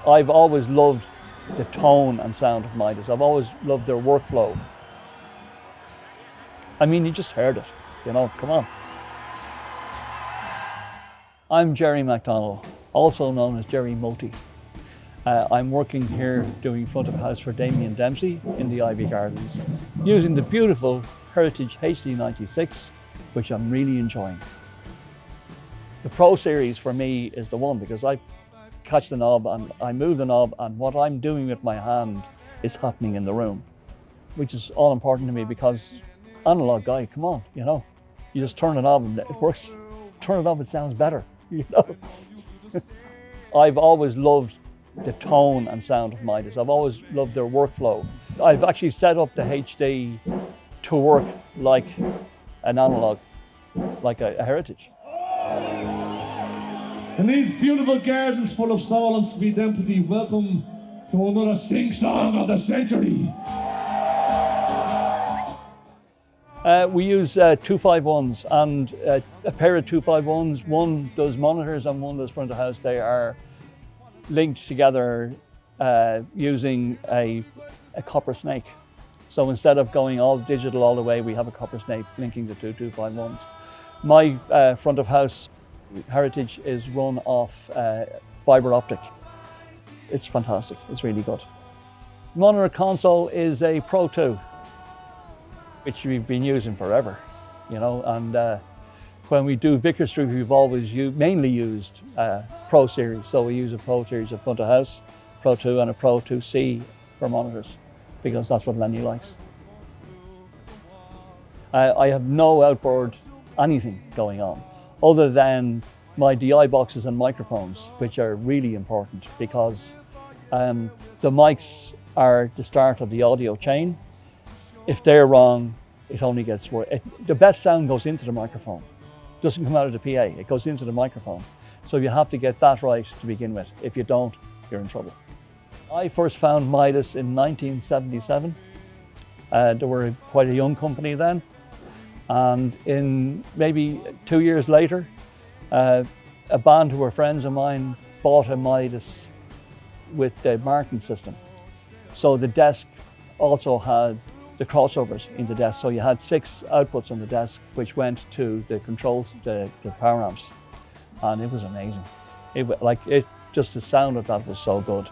I've always loved the tone and sound of Midas. I've always loved their workflow. I mean, you just heard it, come on. I'm Gerry McDonald, also known as Gerry Multi. I'm working here doing front of house for Damien Dempsey in the Ivy Gardens, using the beautiful Heritage HD96, which I'm really enjoying. The Pro Series for me is the one, because I catch the knob and I move the knob, and what I'm doing with my hand is happening in the room, which is all important to me, because analog guy, come on, you just turn the knob and it works. Turn it up, it sounds better, I've always loved the tone and sound of Midas. I've always loved their workflow. I've actually set up the HD to work like an analog, like a Heritage. In these beautiful gardens full of soul and sweet empathy, welcome to another sing-song of the century. We use 251s and a pair of 251s. One does monitors and one does front of house. They are linked together using a copper snake. So instead of going all digital all the way, we have a copper snake linking the two 251s. My front of house Heritage is run off fiber optic. It's fantastic, it's really good. Monitor console is a Pro 2, which we've been using forever, and when we do Vicar Street, we've always mainly used Pro Series. So we use a Pro Series at front of house, Pro 2 and a Pro 2C for monitors, because that's what Lenny likes. I have no outboard anything going on, other than my DI boxes and microphones, which are really important, because the mics are the start of the audio chain. If they're wrong, it only gets worse. The best sound goes into the microphone. It doesn't come out of the PA, it goes into the microphone. So you have to get that right to begin with. If you don't, you're in trouble. I first found Midas in 1977. They were quite a young company then. And in maybe 2 years later, a band who were friends of mine bought a Midas with the Martin system. So the desk also had the crossovers in the desk. So you had 6 outputs on the desk, which went to the controls, the power amps. And it was amazing. Just the sound of that was so good.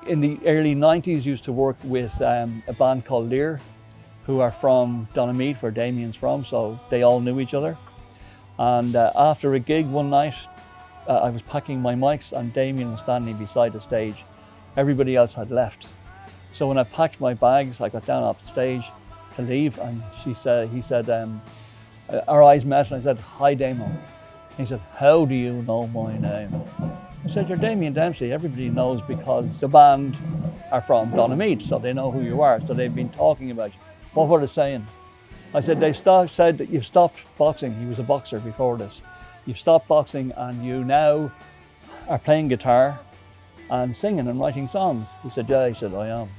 In the early 90s, used to work with a band called Lear, who are from Donamead, where Damien's from, so they all knew each other. And after a gig one night, I was packing my mics and Damien was standing beside the stage. Everybody else had left. So when I packed my bags, I got down off the stage to leave, and he said, our eyes met, and I said, "Hi, Damo." He said, "How do you know my name?" I said, "You're Damien Dempsey. Everybody knows, because the band are from Donamead, so they know who you are, so they've been talking about you." What were they saying? I said, said that you've stopped boxing. He was a boxer before this. You've stopped boxing and you now are playing guitar and singing and writing songs. He said, "Yeah." He said, "I am."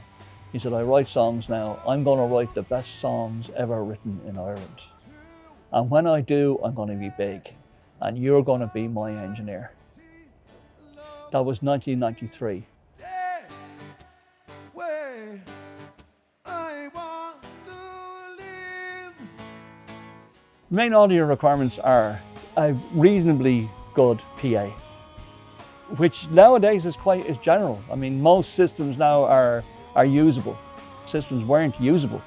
He said, "I write songs now. I'm going to write the best songs ever written in Ireland. And when I do, I'm going to be big. And you're going to be my engineer." That was 1993. Main audio requirements are a reasonably good PA, which nowadays is general. I mean, most systems now are usable. Systems weren't usable.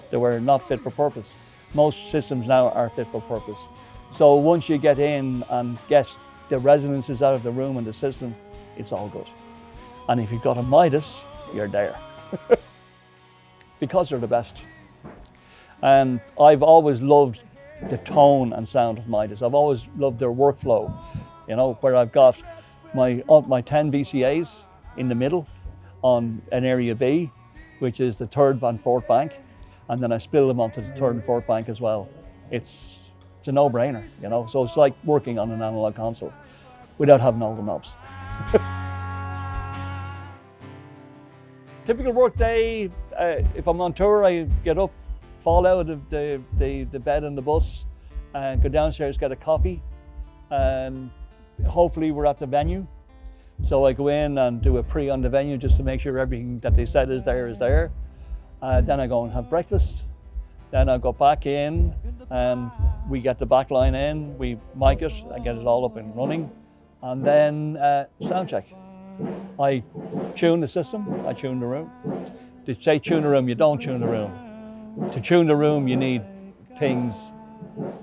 They were not fit for purpose. Most systems now are fit for purpose. So once you get in and get the resonances out of the room and the system, it's all good. And if you've got a Midas, you're there. Because they're the best. And I've always loved the tone and sound of Midas. I've always loved their workflow, where I've got my 10 VCAs in the middle on an area B, which is the 3rd and 4th bank, and then I spill them onto the 3rd and 4th bank as well. It's a no-brainer, so it's like working on an analog console without having all the knobs. Typical work day, if I'm on tour, I get up, fall out of the bed on the bus, go downstairs, get a coffee. Hopefully we're at the venue. So I go in and do a pre on the venue just to make sure everything that they said is there is there. Then I go and have breakfast. Then I go back in and we get the back line in, we mic it and get it all up and running. And then sound check. I tune the system, I tune the room. To say tune the room, you don't tune the room. To tune the room, you need things,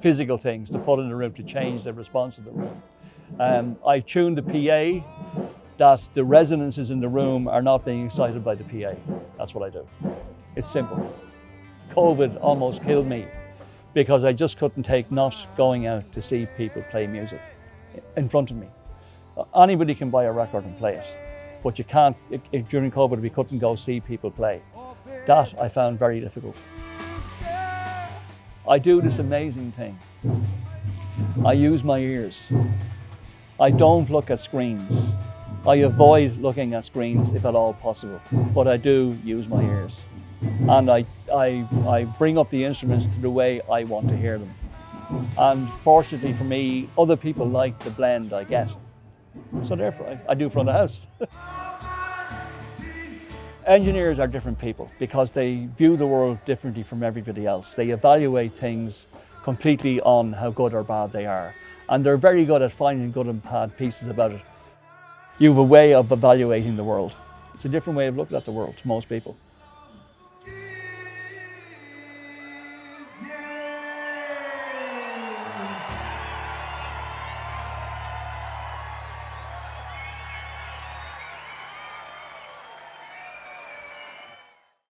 physical things to put in the room to change the response of the room. I tune the PA that the resonances in the room are not being excited by the PA. That's what I do. It's simple. COVID almost killed me because I just couldn't take not going out to see people play music in front of me. Anybody can buy a record and play it, but you can't, during COVID we couldn't go see people play. That I found very difficult. I do this amazing thing. I use my ears. I don't look at screens. I avoid looking at screens if at all possible, but I do use my ears. And I bring up the instruments to the way I want to hear them. And fortunately for me, other people like the blend I get. So therefore, I do front of house. Engineers are different people because they view the world differently from everybody else. They evaluate things completely on how good or bad they are. And they're very good at finding good and bad pieces about it. You have a way of evaluating the world. It's a different way of looking at the world to most people.